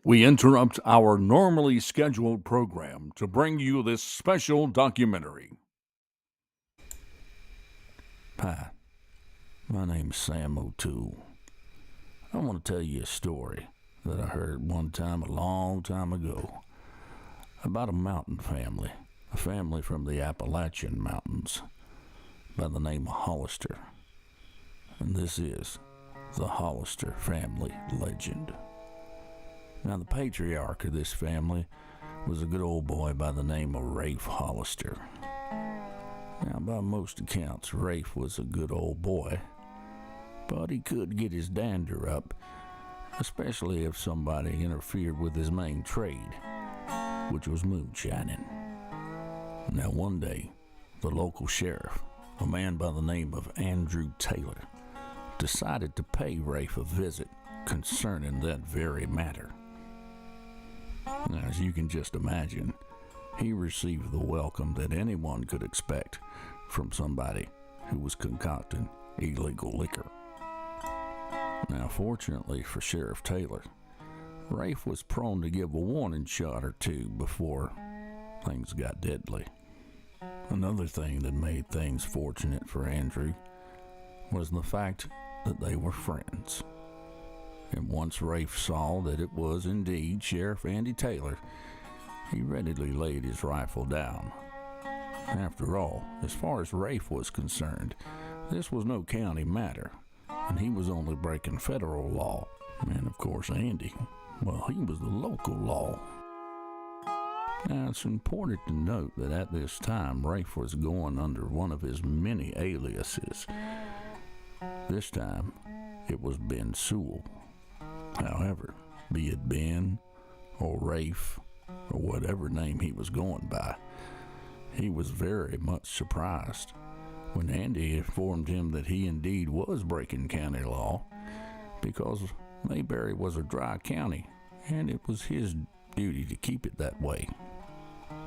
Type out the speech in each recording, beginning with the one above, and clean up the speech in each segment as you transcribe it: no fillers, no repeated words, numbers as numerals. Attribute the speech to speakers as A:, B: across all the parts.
A: We interrupt our normally scheduled program to bring you this special documentary. Hi, my name's Sam O'Toole. I want to tell you a story that I heard one time a long time ago about a mountain family, a family from the Appalachian Mountains by the name of Hollister. And this is the Hollister family legend. Now, the patriarch of this family was a good old boy by the name of Rafe Hollister. Now, by most accounts, Rafe was a good old boy, but he could get his dander up, especially if somebody interfered with his main trade, which was moonshining. Now, one day, the local sheriff, a man by the name of Andrew Taylor, decided to pay Rafe a visit concerning that very matter. Now, as you can just imagine, he received the welcome that anyone could expect from somebody who was concocting illegal liquor. Now, fortunately for Sheriff Taylor, Rafe was prone to give a warning shot or two before things got deadly. Another thing that made things fortunate for Andrew was the fact that they were friends. And once Rafe saw that it was indeed Sheriff Andy Taylor, he readily laid his rifle down. After all, as far as Rafe was concerned, this was no county matter, and he was only breaking federal law. And of course, Andy, well, he was the local law. Now, it's important to note that at this time, Rafe was going under one of his many aliases. This time, it was Ben Sewell. However, be it Ben or Rafe or whatever name he was going by, he was very much surprised when Andy informed him that he indeed was breaking county law, because Mayberry was a dry county and it was his duty to keep it that way.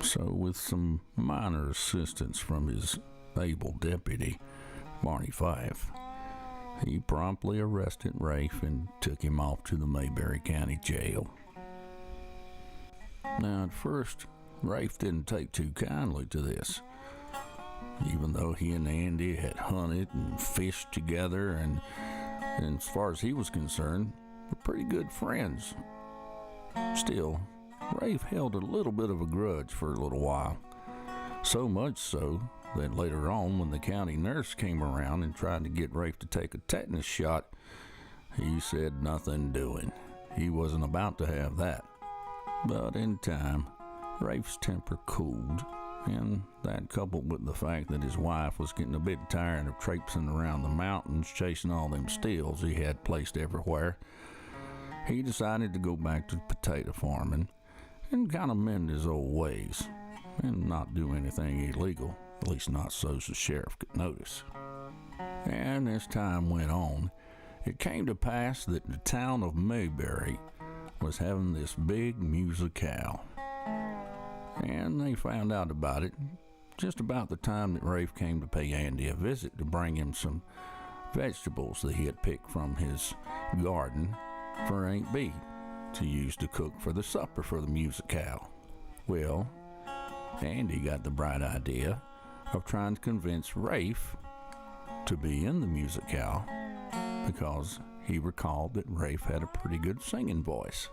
A: So, with some minor assistance from his able deputy, Barney Fife, he promptly arrested Rafe and took him off to the Mayberry County Jail. Now, at first, Rafe didn't take too kindly to this, even though he and Andy had hunted and fished together, and as far as he was concerned, were pretty good friends. Still, Rafe held a little bit of a grudge for a little while, so much so that later on, when the county nurse came around and tried to get Rafe to take a tetanus shot, he said nothing doing. He wasn't about to have that. But in time, Rafe's temper cooled, and that, coupled with the fact that his wife was getting a bit tired of traipsing around the mountains chasing all them stills he had placed everywhere, he decided to go back to potato farming and kind of mend his old ways and not do anything illegal. At least not so the sheriff could notice. And as time went on, it came to pass that the town of Mayberry was having this big musicale. And they found out about it just about the time that Rafe came to pay Andy a visit to bring him some vegetables that he had picked from his garden for Aunt Bee to use to cook for the supper for the musicale. Well, Andy got the bright idea of trying to convince Rafe to be in the musicale because he recalled that Rafe had a pretty good singing voice.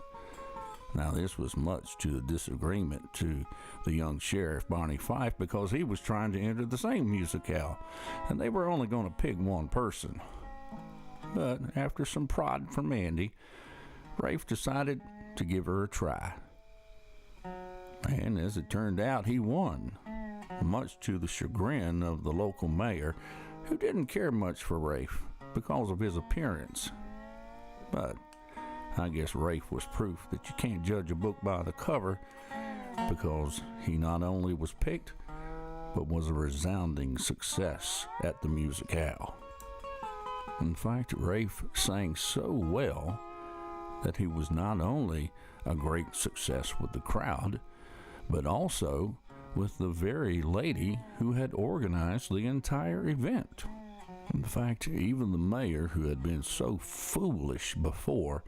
A: Now, this was much to the disagreement to the young sheriff, Barney Fife, because he was trying to enter the same musicale, and they were only going to pick one person. But after some prod from Andy, Rafe decided to give her a try. And as it turned out, he won, much to the chagrin of the local mayor, who didn't care much for Rafe because of his appearance. But I guess Rafe was proof that you can't judge a book by the cover, because he not only was picked, but was a resounding success at the musicale. In fact, Rafe sang so well that he was not only a great success with the crowd, but also with the very lady who had organized the entire event. In fact, even the mayor, who had been so foolish before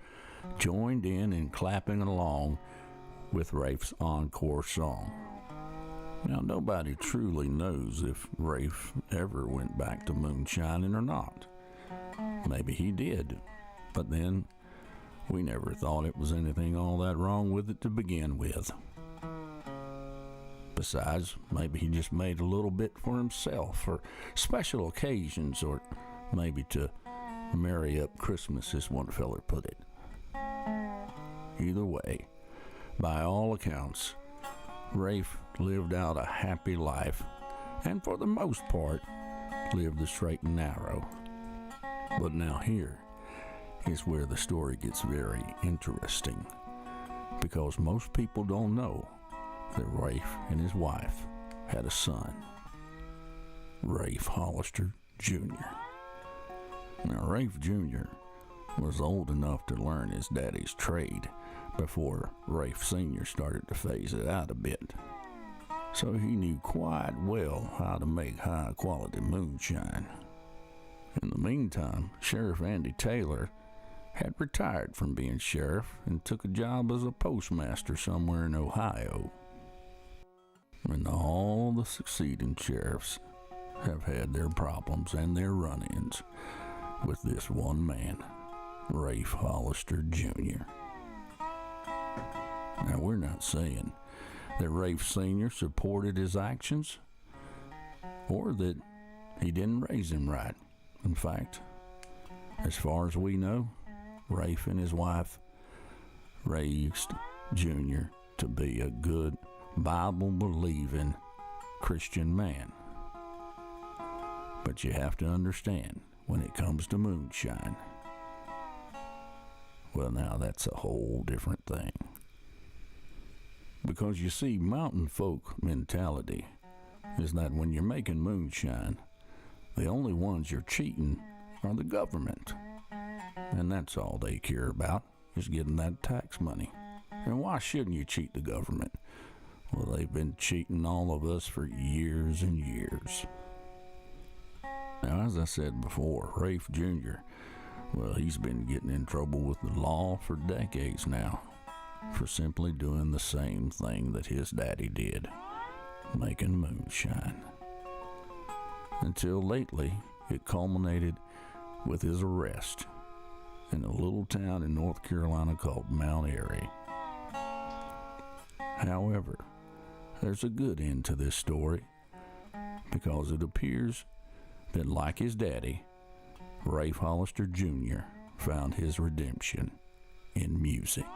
A: joined in clapping along with Rafe's encore song. Now, nobody truly knows if Rafe ever went back to moonshining or not. Maybe he did, but then we never thought it was anything all that wrong with it to begin with. Besides, maybe he just made a little bit for himself for special occasions, or maybe to marry up Christmas, as one feller put it. Either way, by all accounts, Rafe lived out a happy life, and for the most part, lived the straight and narrow. But now here is where the story gets very interesting, because most people don't know that Rafe and his wife had a son, Rafe Hollister Junior. Now, Rafe Jr. was old enough to learn his daddy's trade before Rafe Sr. started to phase it out a bit, so he knew quite well how to make high-quality moonshine. In the meantime, Sheriff Andy Taylor had retired from being sheriff and took a job as a postmaster somewhere in Ohio. And all the succeeding sheriffs have had their problems and their run-ins with this one man, Rafe Hollister Jr. Now, we're not saying that Rafe Sr. supported his actions or that he didn't raise him right. In fact, as far as we know, Rafe and his wife raised Junior to be a good, Bible-believing Christian man. But you have to understand, when it comes to moonshine, well, now that's a whole different thing. Because you see, mountain folk mentality is that when you're making moonshine, the only ones you're cheating are the government. And that's all they care about, is getting that tax money. And why shouldn't you cheat the government? Well, they've been cheating all of us for years and years. Now, as I said before, Rafe Jr., well, he's been getting in trouble with the law for decades now for simply doing the same thing that his daddy did, making moonshine. Until lately, it culminated with his arrest in a little town in North Carolina called Mount Airy. However, there's a good end to this story, because it appears that, like his daddy, Rafe Hollister Jr. found his redemption in music.